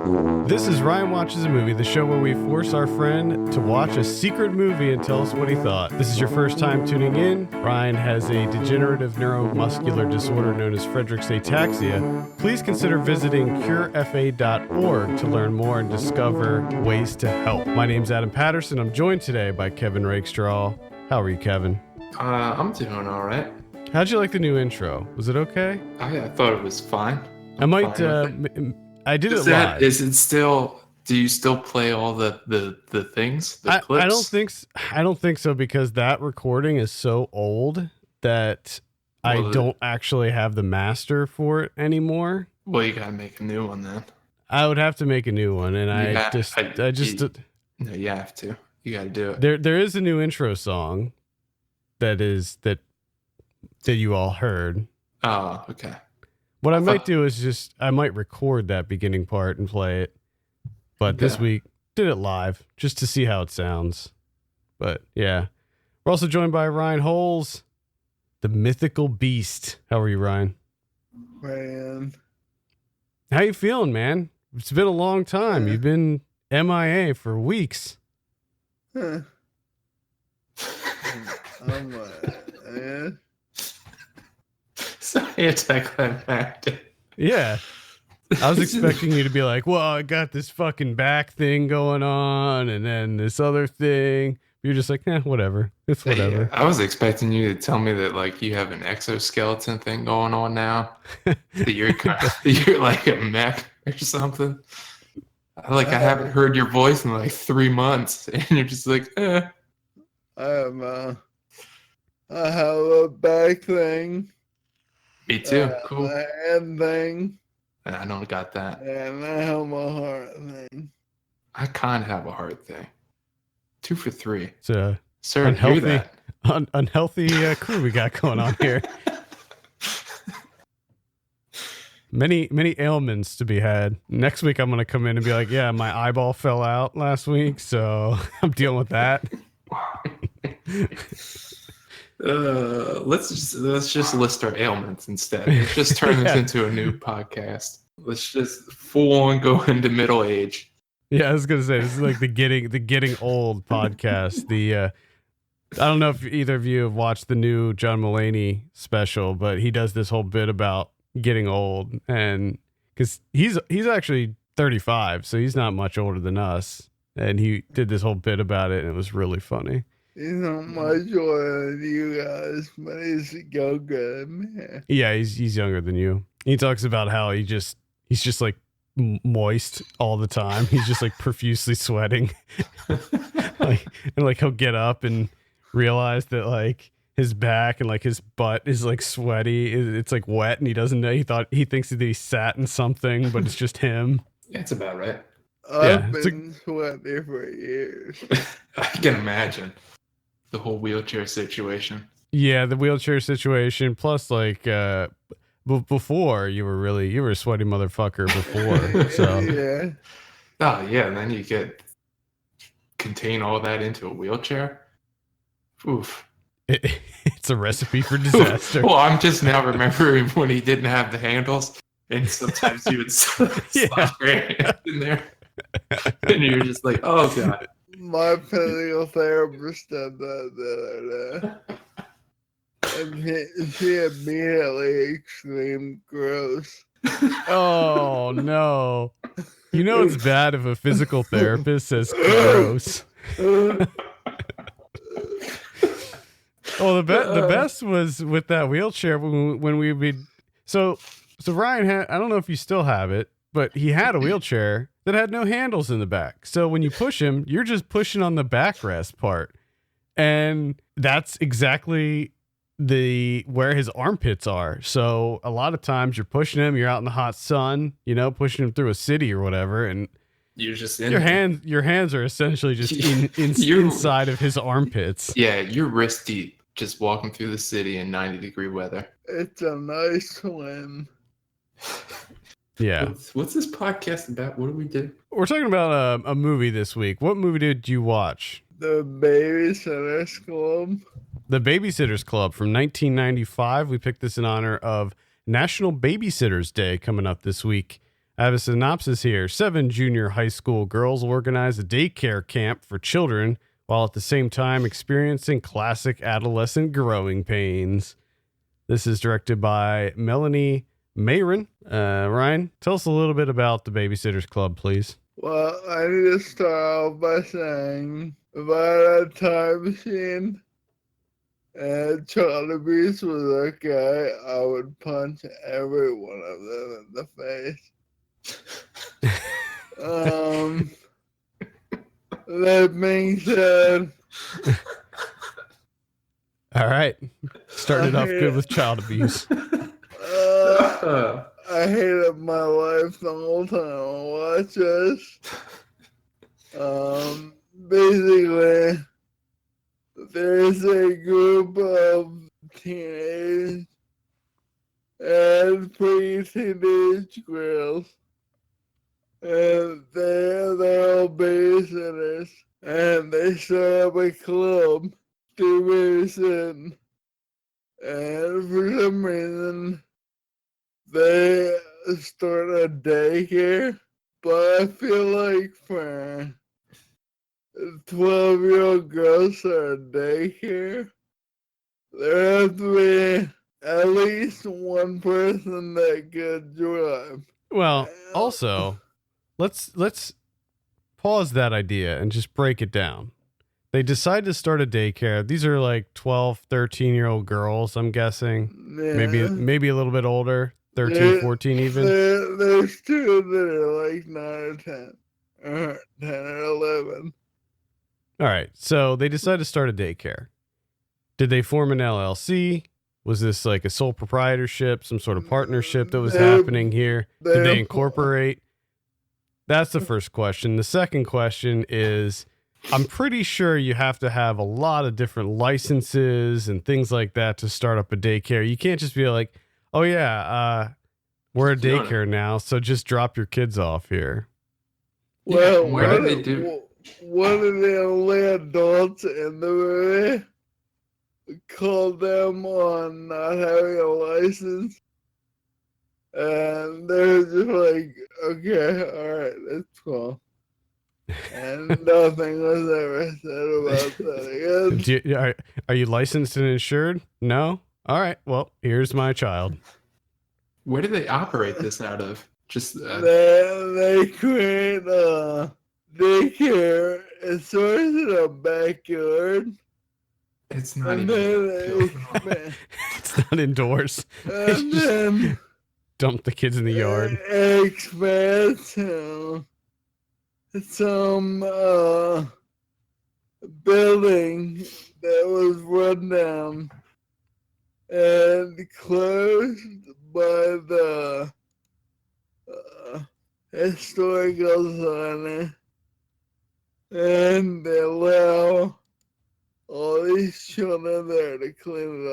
This is Ryan Watches a Movie, the show where we force our friend to watch a secret movie and tell us what he thought. This is your first time tuning in. Ryan has a degenerative neuromuscular disorder known as Friedreich's ataxia. Please consider visiting curefa.org to learn more and discover ways to help. My name's Adam Patterson. I'm joined today by Kevin Rakestraw. How are you, Kevin? I'm doing all right. How'd you like the new intro? Was it okay? I thought it was fine. I did it live. Is it still? Do you still play all the things? The clips? I don't think so, because that recording is so old that I don't actually have the master for it anymore. Well, you gotta make a new one then. I would have to make a new one, and no, you have to. You gotta do it. There is a new intro song that you all heard. Oh, okay. What I might do is I might record that beginning part and play it. But this week, did it live just to see how it sounds. But yeah. We're also joined by Ryan Holes, the mythical beast. How are you, Ryan? Man. How you feeling, man? It's been a long time. You've been MIA for weeks. Huh. I'm man. So anticlimactic. Yeah. I was expecting you to be like, well, I got this fucking back thing going on and then this other thing. You're just like, whatever. It's whatever. Yeah, I was expecting you to tell me that like you have an exoskeleton thing going on now. That you're like a mech or something. I haven't heard your voice in like 3 months, and you're just like, I have a back thing. Me too. Cool. A hand thing. I don't got that. And I have a heart thing. I kind of have a heart thing. 2 for 3. It's Sir, unhealthy crew we got going on here. Many ailments to be had. Next week I'm going to come in and be like, yeah, my eyeball fell out last week, so I'm dealing with that. Let's just list our ailments instead. Let's just turn this into a new podcast. Let's just full on go into middle age. Yeah, I was gonna say this is like the getting old podcast. I don't know if either of you have watched the new John Mulaney special, but he does this whole bit about getting old, and because he's actually 35, so he's not much older than us, and he did this whole bit about it, and it was really funny. He's not much older than you guys, but he's younger than me. Yeah, he's younger than you. He talks about how he's just like moist all the time. He's just like profusely sweating. like he'll get up and realize that like his back and like his butt is like sweaty. It's like wet, and he doesn't know. He thinks that he sat in something, but it's just him. Yeah, it's about right. I've been sweaty for years. I can imagine. The whole wheelchair situation. Yeah, the wheelchair situation. Plus, like, before you were a sweaty motherfucker before. So yeah. Oh yeah, and then you contain all that into a wheelchair. Oof. It's a recipe for disaster. Well, I'm just now remembering when he didn't have the handles, and sometimes you would slap your hand in there, and you're just like, oh god. My physical therapist did that the other day. And she immediately exclaimed, gross. Oh, no. You know it's bad if a physical therapist says gross. Oh, the best was with that wheelchair when we would... So Ryan had... I don't know if you still have it, but he had a wheelchair that had no handles in the back. So when you push him, you're just pushing on the backrest part. And that's exactly where his armpits are. So a lot of times you're pushing him, you're out in the hot sun, pushing him through a city or whatever, and you're just your hands are essentially just inside of his armpits. Yeah, you're wrist deep just walking through the city in 90-degree weather. It's a nice swim. Yeah. What's this podcast about? What do we do? We're talking about a movie this week. What movie did you watch? The Babysitter's Club. The Babysitter's Club from 1995. We picked this in honor of National Babysitters Day coming up this week. I have a synopsis here. 7 junior high school girls organize a daycare camp for children while at the same time experiencing classic adolescent growing pains. This is directed by Melanie Mayron. Ryan, tell us a little bit about the Babysitters Club, please. Well, I need to start off by saying about a time machine and child abuse was okay, I would punch every one of them in the face. That being said, All right. Started off good with child abuse. I hated my life the whole time I watched this. Basically, there's a group of teenage and pre-teenage girls, and they're all babysitters, and they start up a club to babysit, and for some reason, they start a daycare, but I feel like for 12-year-old girls start a daycare, there has to be at least one person that could drive. Well, also, let's pause that idea and just break it down. They decide to start a daycare. These are like 12, 13-year-old girls, I'm guessing. Yeah. Maybe a little bit older, 13, 14 even. There's two that are like 9 or 10, or 10 or 11. All right, so they decide to start a daycare. Did they form an LLC? Was this like a sole proprietorship, some sort of partnership that was happening here? Did they incorporate? That's the first question. The second question is, I'm pretty sure you have to have a lot of different licenses and things like that to start up a daycare. You can't just be like, oh yeah, we're a daycare now, so just drop your kids off here. Well, yeah, what did they do? One of the only adults in the movie called them on not having a license, and they're just like, okay, all right, that's cool. And nothing was ever said about that again. Are you licensed and insured? No? All right, well, here's my child. Where do they operate this out of? Just they create a daycare. It starts in a backyard. It's not And even. It's not indoors. And then dump the kids in the yard. It expands to some building that was run down and closed by the historical society, and they allow all these children there to clean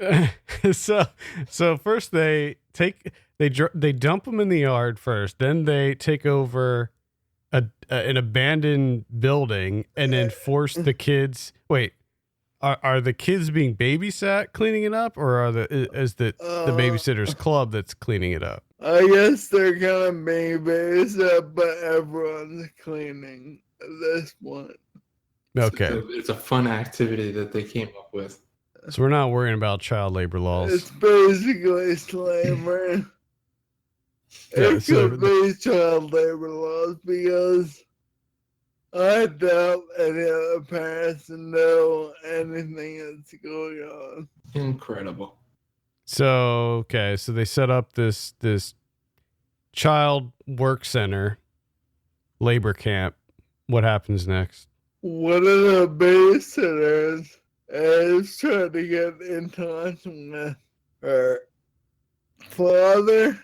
it up. So first they dump them in the yard first, then they take over an abandoned building and then force the kids. Wait, are the kids being babysat cleaning it up, or is the Babysitters Club that's cleaning it up? I guess they're kind of being babysat, but everyone's cleaning at this point. Okay, it's a fun activity that they came up with. So we're not worrying about child labor laws. It's basically slavery. It could be child labor laws because I doubt any other parents know anything that's going on. Incredible. So they set up this child work center, labor camp. What happens next? One of the babysitters is trying to get in touch with her father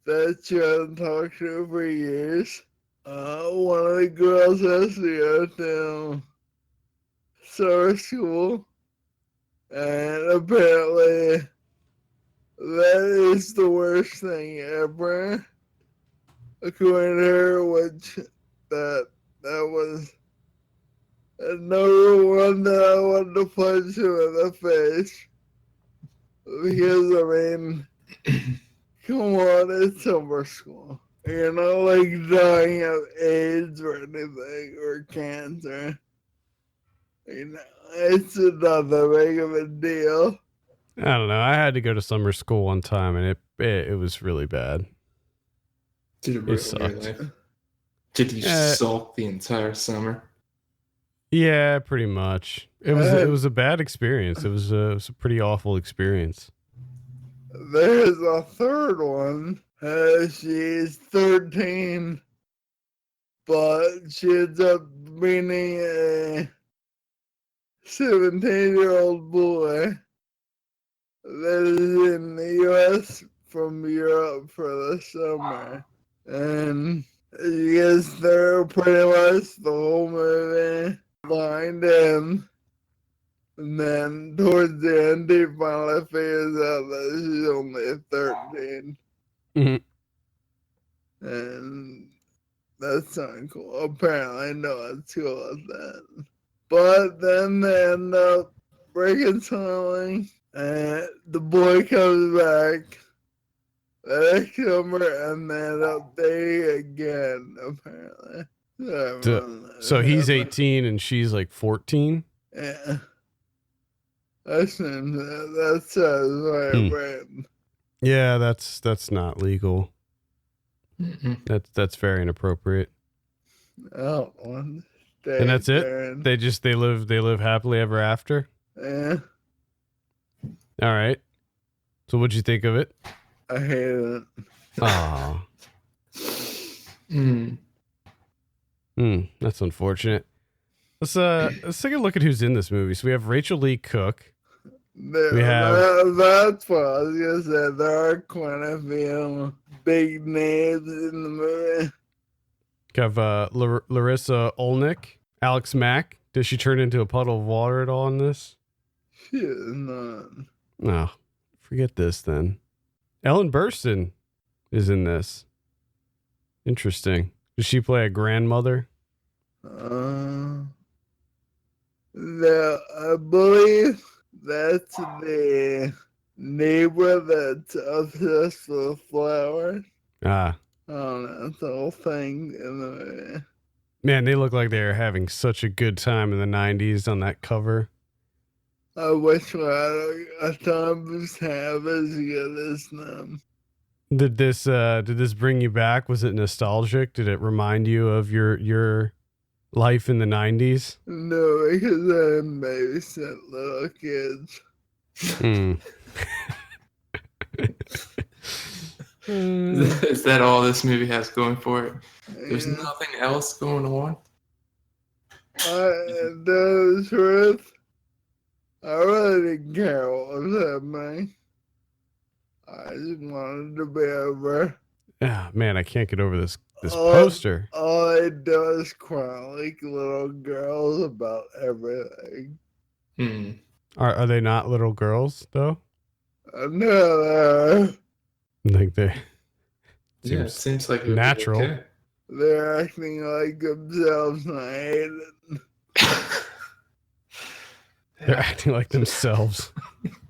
that she hasn't talked to for years. One of the girls has to go to summer school, and apparently that is the worst thing ever, according to her, which that was another one that I wanted to punch him in the face. Because, I mean, come on, it's summer school. You're not like dying of AIDS or anything or cancer. You know, it's not that big of a deal. I don't know. I had to go to summer school one time, and it was really bad. Did it It ruin your sucked. life? Did you sulk the entire summer? Yeah, pretty much. It was a bad experience. It was a pretty awful experience. There's a third one. She's 13, but she ends up meeting a 17-year-old boy that is in the U.S. from Europe for the summer. And she gets there pretty much the whole movie, blind him. And then towards the end, he finally figures out that she's only 13. Mm-hmm. And that's not cool. Apparently, no one's cool with that. But then they end up reconciling, and the boy comes back the next summer, and they end up dating again, apparently. So he's 18 and she's like 14? Yeah. That sounds right. Yeah, that's not legal. That's very inappropriate. Oh, and that's it. They live happily ever after. Yeah. All right. So what'd you think of it? I hate it. Oh. That's unfortunate. Let's take a look at who's in this movie. So we have Rachel Lee Cook. We have that's what I was gonna say. There are quite a few big names in the movie. We have Larissa Olnick, Alex Mack. Does she turn into a puddle of water at all in this? She is not. No, forget this then. Ellen Burstyn is in this. Interesting. Does she play a grandmother? I believe that's the neighbor that's obsessed with flowers. Ah. I don't know. It's the whole thing in the movie. Man, they look like they were having such a good time in the 90s on that cover. I wish we had a time to have as good as them. Did this bring you back? Was it nostalgic? Did it remind you of your life in the 90s? No, because I babysit little kids. Is that all this movie has going for it? There's nothing else going on? The truth, I really didn't care what was happening. I just wanted to be over. Ah, man, I can't get over this poster. All I do is cry like little girls about everything. Are they not little girls though? No, like they. It seems like natural. Okay. They're acting like themselves, and I hate it. They're acting like themselves,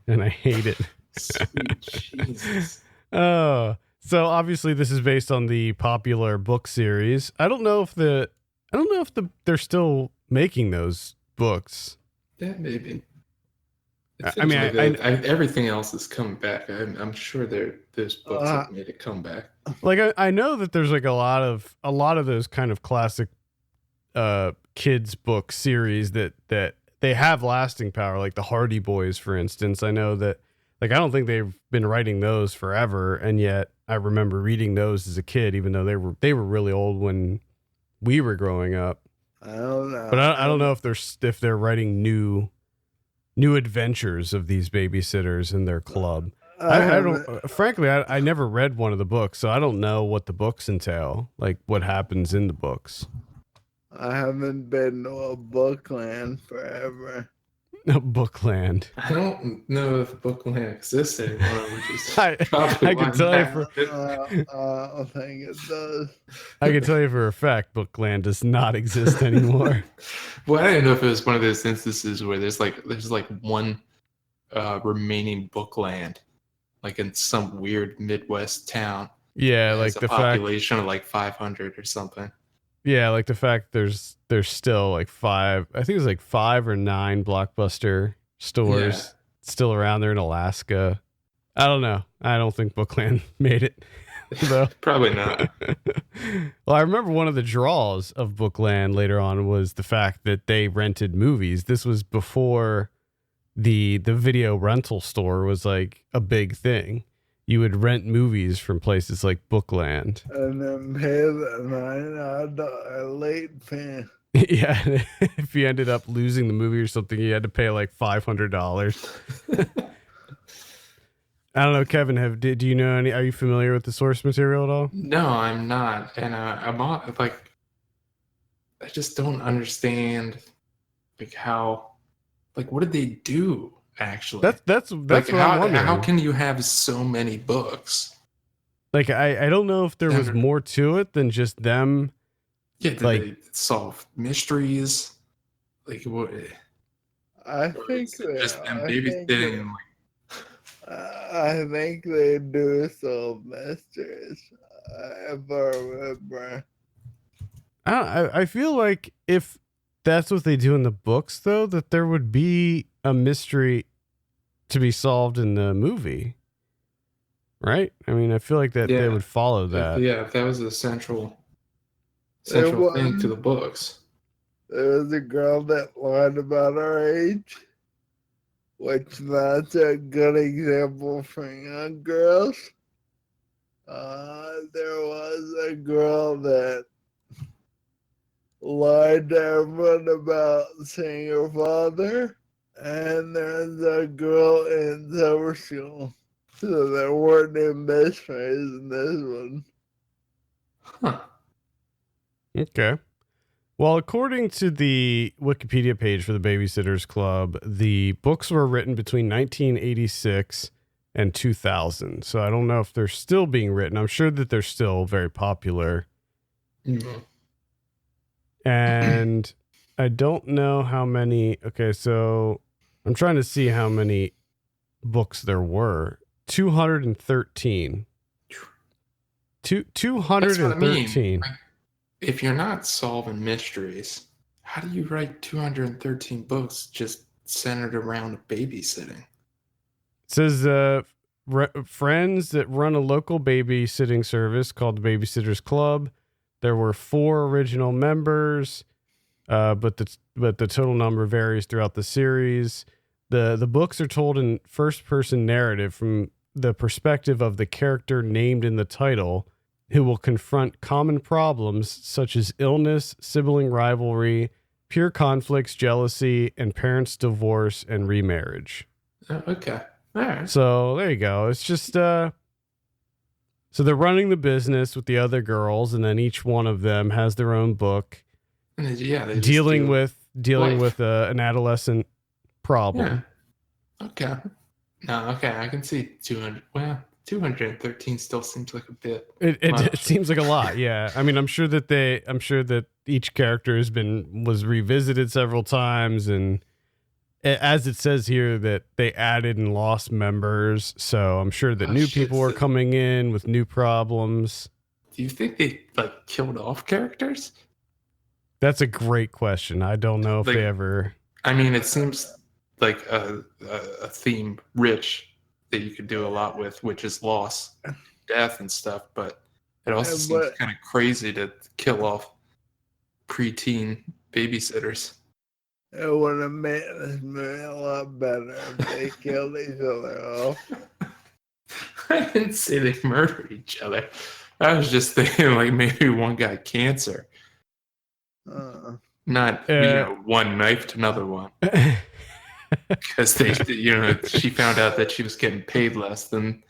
and I hate it. Sweet Jesus. Oh, so obviously this is based on the popular book series. I don't know if they're still making those books. Yeah, maybe. I mean, everything else is coming back. I'm sure those books have made a comeback. Like I know that there's like a lot of those kind of classic kids book series that they have lasting power, like the Hardy Boys, for instance. I know that, like, I don't think they've been writing those forever, and yet I remember reading those as a kid, even though they were really old when we were growing up. I don't know, but I don't know if they're writing new adventures of these babysitters in their club. I don't. Frankly, I never read one of the books, so I don't know what the books entail, like what happens in the books. I haven't been to a Bookland forever. Bookland. I don't know if Bookland exists anymore. I can tell you for. I think it does. I can tell you for a fact, Bookland does not exist anymore. Well, I didn't know if it was one of those instances where there's like one remaining Bookland, like in some weird Midwest town. Yeah, It like has a the fact. population of like 500 or something. Yeah, like the fact there's still like five. I think it's like 5 or 9 Blockbuster stores still around there in Alaska. I don't know. I don't think Bookland made it though. Probably not. Well, I remember one of the draws of Bookland later on was the fact that they rented movies. This was before the video rental store was like a big thing. You would rent movies from places like Bookland. And then pay the $9 late fee. Yeah, if you ended up losing the movie or something, you had to pay like $500. I don't know, Kevin. Do you know any? Are you familiar with the source material at all? No, I'm not, and I'm on, like, I just don't understand, like how, like what did they do actually? That's like what I'm wondering. how can you have so many books? Like I don't know if there was more to it than just them. Yeah, did they solve mysteries? Like what? I think just them babysitting and like. I think they do solve mysteries. If I remember. I feel like if that's what they do in the books, though, that there would be a mystery to be solved in the movie, right? I mean, I feel like that they would follow that. If that was the central thing to the books. There was a girl that lied about her age, which that's a good example for young girls. There was a girl that lied to everyone about seeing her father, and there's a girl in summer school. So there weren't any mysteries in this one. Huh. Okay. Well, according to the Wikipedia page for the Babysitters Club, the books were written between 1986 and 2000. So I don't know if they're still being written. I'm sure that they're still very popular. Mm-hmm. And I don't know how many. Okay, so I'm trying to see how many books there were. 213. 213. That's what I mean. Like, if you're not solving mysteries, how do you write 213 books just centered around babysitting? It says friends that run a local babysitting service called the Babysitters Club. There were 4 original members, but the total number varies throughout the series. The books are told in first-person narrative from the perspective of the character named in the title, who will confront common problems such as illness, sibling rivalry, peer conflicts, jealousy, and parents' divorce and remarriage. Okay. All right. So there you go. It's just so they're running the business with the other girls, and then each one of them has their own book. And they dealing with an adolescent problem. Yeah. Okay. No, okay. I can see 200. Well, 213 still seems like a bit. It seems like a lot. Yeah. I mean, I'm sure that each character was revisited several times, and as it says here that they added and lost members. So I'm sure that new people were coming in with new problems. Do you think they like killed off characters? That's a great question. I don't know if they ever. I mean, it seems like a theme rich that you could do a lot with, which is loss, death, and stuff. But it also seems kind of crazy to kill off preteen babysitters. It would have made this movie a lot better if they killed each other off. I didn't say they murdered each other. I was just thinking like maybe one got cancer. Not one knifed another one. Because she found out that she was getting paid less than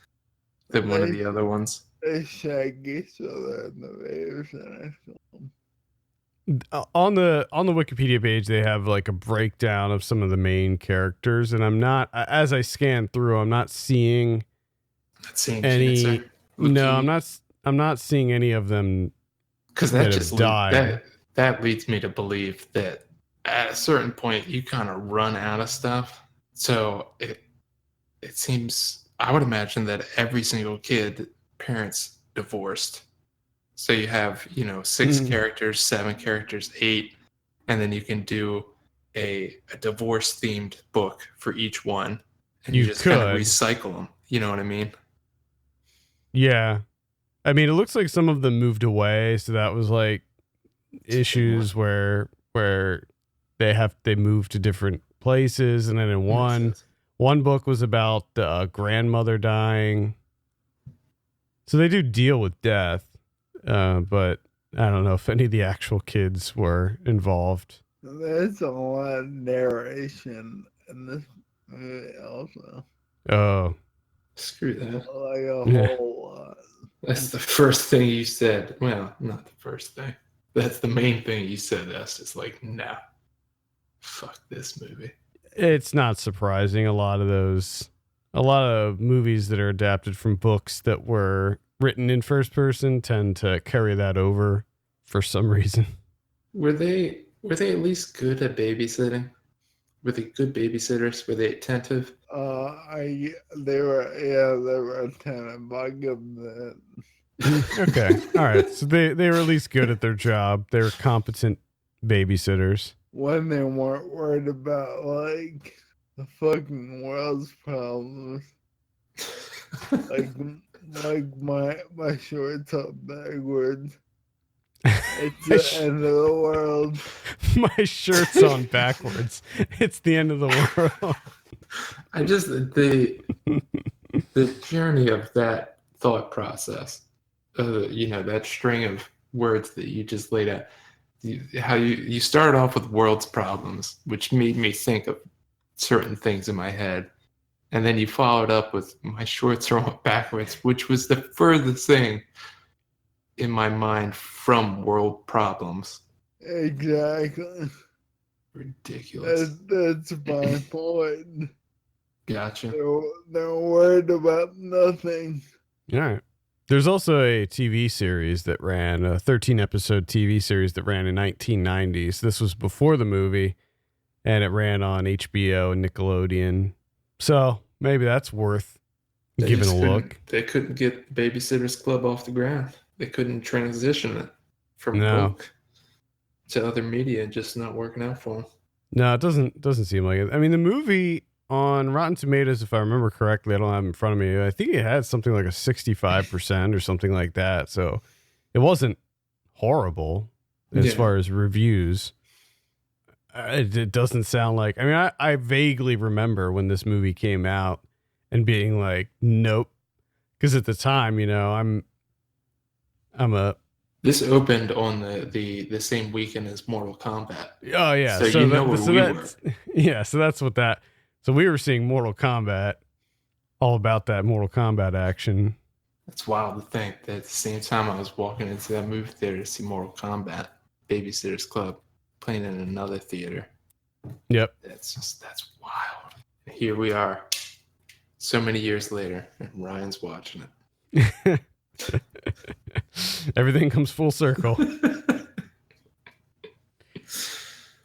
one of the other ones. They shag each other in the Babysitter film. On the Wikipedia page, they have like a breakdown of some of the main characters, and I'm not, as I scan through, I'm not seeing any. Cancer. No, I'm not seeing any of them because that just died. That leads me to believe that at a certain point you kind of run out of stuff. So it seems I would imagine that every single kid, parents divorced. So you have, 6 characters, 7 characters, 8, and then you can do a divorce themed book for each one, and you just kind of recycle them. You know what I mean? Yeah. I mean, it looks like some of them moved away, so that was like issues where they moved to different places, and then in one book was about a grandmother dying. So they do deal with death, but I don't know if any of the actual kids were involved. There's a lot of narration in this movie also. Oh. Screw that. Like a whole lot. That's the first thing you said. Well, not the first thing. That's the main thing you said. That's just like, nah. Fuck this movie. It's not surprising. A lot of movies that are adapted from books that were written in first person tend to carry that over for some reason. Were they at least good at babysitting? Were they good babysitters? Were they attentive? They were attentive. I'll give them that. Okay. All right. So they were at least good at their job. They were competent babysitters. When they weren't worried about like the fucking world's problems. like my shorts up backwards. It's the end of the world. My shirt's on backwards. It's the end of the world. I just the journey of that thought process, that string of words that you just laid out. How you started off with world's problems, which made me think of certain things in my head, and then you followed up with my shorts are on backwards, which was the furthest thing in my mind from world problems. Exactly. Ridiculous. That's my point. Gotcha. They're worried about nothing. All right. There's also a TV series that ran, a 13-episode TV series that ran in 1990s. This was before the movie, and it ran on HBO and Nickelodeon. So maybe that's worth giving a look. They couldn't get Babysitter's Club off the ground. They couldn't transition it from book to other media, just not working out for them. No, it doesn't seem like it. I mean, the movie on Rotten Tomatoes, if I remember correctly, I don't have it in front of me, I think it had something like a 65% or something like that. So it wasn't horrible as far as reviews. It doesn't sound like, I mean, I vaguely remember when this movie came out and being like, nope. Because at the time, This opened on the same weekend as Mortal Kombat. Oh yeah, so you know where we were. Yeah, so that's what that. So we were seeing Mortal Kombat, all about that Mortal Kombat action. It's wild to think that at the same time I was walking into that movie theater to see Mortal Kombat, Babysitter's Club, playing in another theater. Yep. That's wild. And here we are, so many years later, and Ryan's watching it. Everything comes full circle.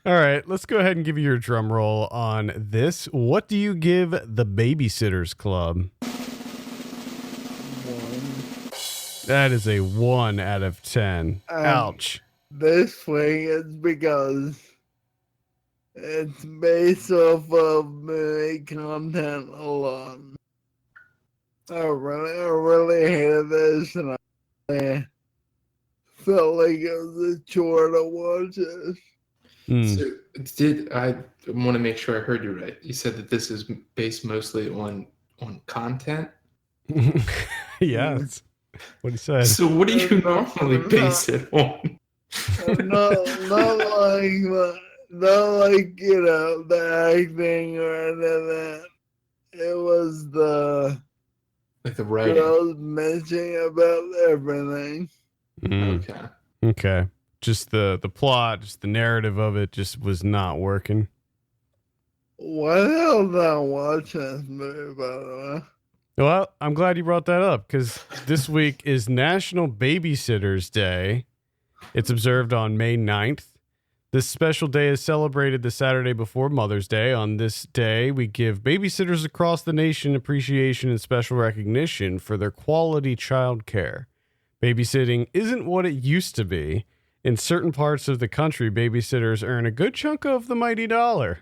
All right, let's go ahead and give you your drum roll on this. What do you give the Babysitter's Club? 1. That is a 1 out of 10. Ouch. This thing is because it's based off of movie content alone. I really hated this, and I felt like it was a chore to watch it. So I want to make sure I heard you right. You said that this is based mostly on content? Yeah, that's what he said. So what do you normally base it on? not like the acting or any of that. It was the writing. girls mentioning about everything. Okay. Just the plot, just the narrative of it just was not working. Why the hell did I watch this movie, by the way? Well, I'm glad you brought that up because this week is National Babysitters Day. It's observed on May 9th. This special day is celebrated the Saturday before Mother's Day. On this day, we give babysitters across the nation appreciation and special recognition for their quality child care. Babysitting isn't what it used to be. In certain parts of the country, babysitters earn a good chunk of the mighty dollar.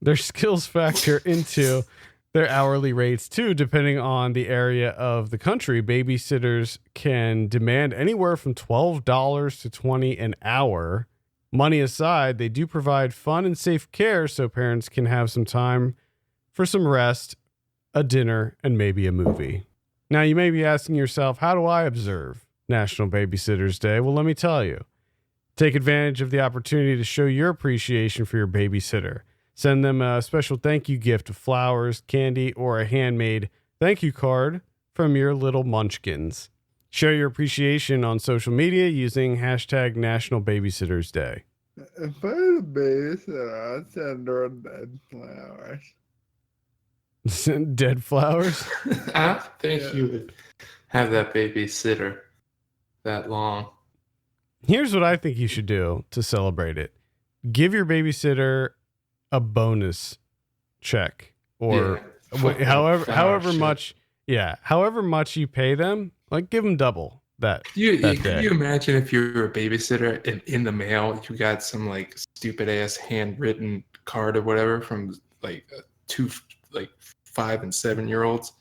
Their skills factor into their hourly rates too, depending on the area of the country. Babysitters can demand anywhere from $12 to $20 an hour. Money aside, they do provide fun and safe care so parents can have some time for some rest, a dinner, and maybe a movie. Now, you may be asking yourself, how do I observe National Babysitters Day? Well, let me tell you. Take advantage of the opportunity to show your appreciation for your babysitter. Send them a special thank you gift of flowers, candy, or a handmade thank you card from your little munchkins. Show your appreciation on social media using hashtag National Babysitters Day. If I had a babysitter, I'd send her dead flowers. Dead flowers? I don't think you would have that babysitter that long. Here's what I think you should do to celebrate it. Give your babysitter a bonus check or however much you pay them, like give them double that. Can you imagine if you're a babysitter and in the mail you got some like stupid ass handwritten card or whatever from like two 5 and 7-year-olds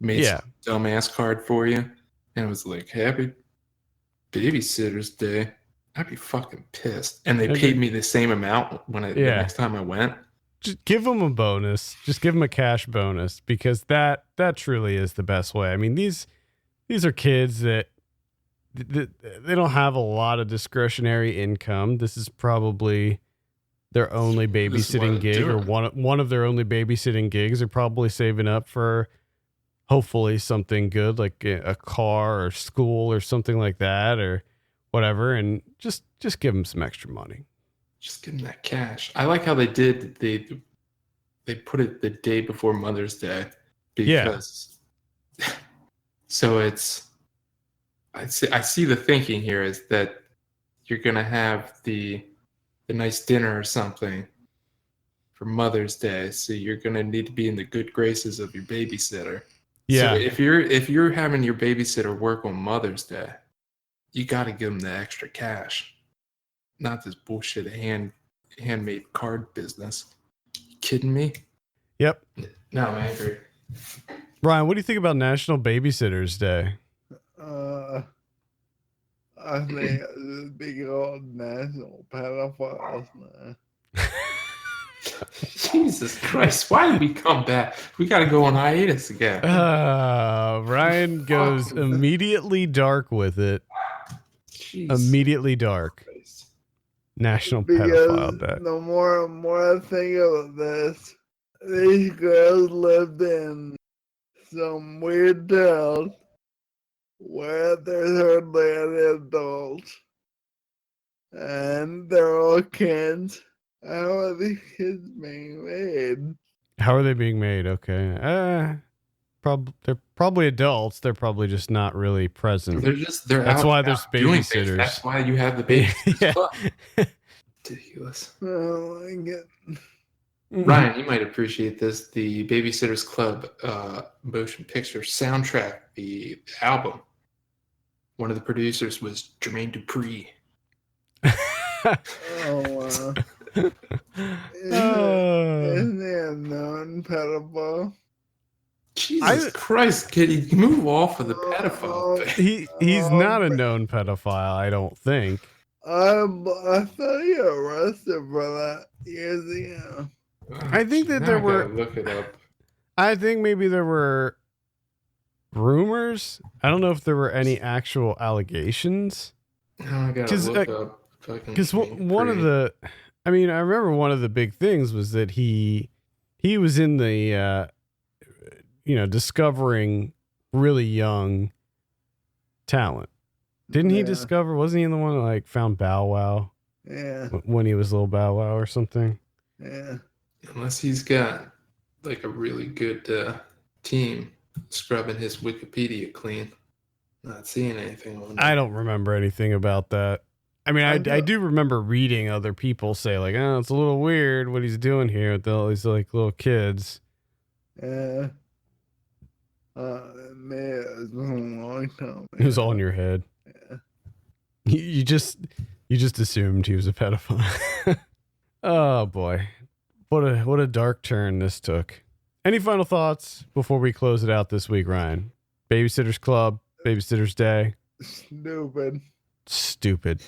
made some dumbass card for you and it was like happy Babysitter's Day. I'd be fucking pissed. And they paid me the same amount when the next time I went. Just give them a bonus. Just give them a cash bonus because that truly is the best way. I mean, these are kids that they don't have a lot of discretionary income. This is probably their only babysitting gig or one of their only babysitting gigs. They're probably saving up for hopefully something good like a car or school or something like that or whatever, and just give them some extra money. Just give them that cash. I like how they did. They put it the day before Mother's Day because. So it's. I see the thinking here is that you're gonna have the nice dinner or something for Mother's Day, so you're gonna need to be in the good graces of your babysitter. Yeah. So if you're having your babysitter work on Mother's Day, you got to give them the extra cash, not this bullshit handmade card business. You kidding me? Yep. No, I'm angry. Brian, what do you think about National Babysitters Day? I think it's a big old national pedophiles now. Jesus Christ, why did we come back? We got to go on hiatus again. Ryan goes immediately dark with it. Jeez. Immediately dark. National Because Pedophile Day. the more I think about this, these girls lived in some weird town where there's hardly any adults. And they're all kids. How are these kids being made? How are they being made? Okay. They're probably adults. They're probably just not really present. That's why there's babysitters. That's why you have the babysitters. Yeah. Ridiculous. Oh, I get. Ryan, you might appreciate this. The Babysitters Club motion picture soundtrack, the album. One of the producers was Jermaine Dupri. Oh, wow. Isn't he a known pedophile? Jesus Christ, kid, you move off of the pedophile thing. He's not a known pedophile, I don't think. I thought he arrested for that years ago. I think that there were. Look it up. I think maybe there were rumors. I don't know if there were any actual allegations. Now I gotta look up. Because one of the, I remember one of the big things was that he was in the, discovering really young talent. Didn't he discover? Wasn't he the one that like found Bow Wow? Yeah. When he was little Bow Wow or something. Yeah. Unless he's got like a really good team scrubbing his Wikipedia clean. Not seeing anything on it. I don't remember anything about that. I mean, I know. do remember reading other people say like, oh, it's a little weird what he's doing here with all these like little kids. Yeah. Man, it was a long time. It was all in your head. Yeah. You just assumed he was a pedophile. Oh boy, what a dark turn this took. Any final thoughts before we close it out this week, Ryan? Babysitters Club, Babysitters Day. Stupid.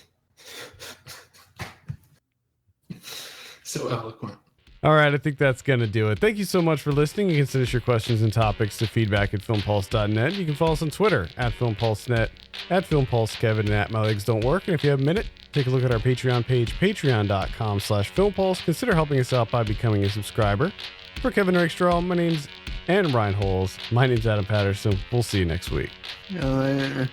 So eloquent. All right, I think that's going to do it. Thank you so much for listening. You can send us your questions and topics to feedback@filmpulse.net. You can follow us on Twitter @FilmPulseNet, @FilmPulseKevin, and @MyLegsDon'tWork. And if you have a minute, take a look at our Patreon page, patreon.com/FilmPulse. Consider helping us out by becoming a subscriber. For Kevin Rakestraw, and Ryan Holes, my name's Adam Patterson. We'll see you next week. Yeah.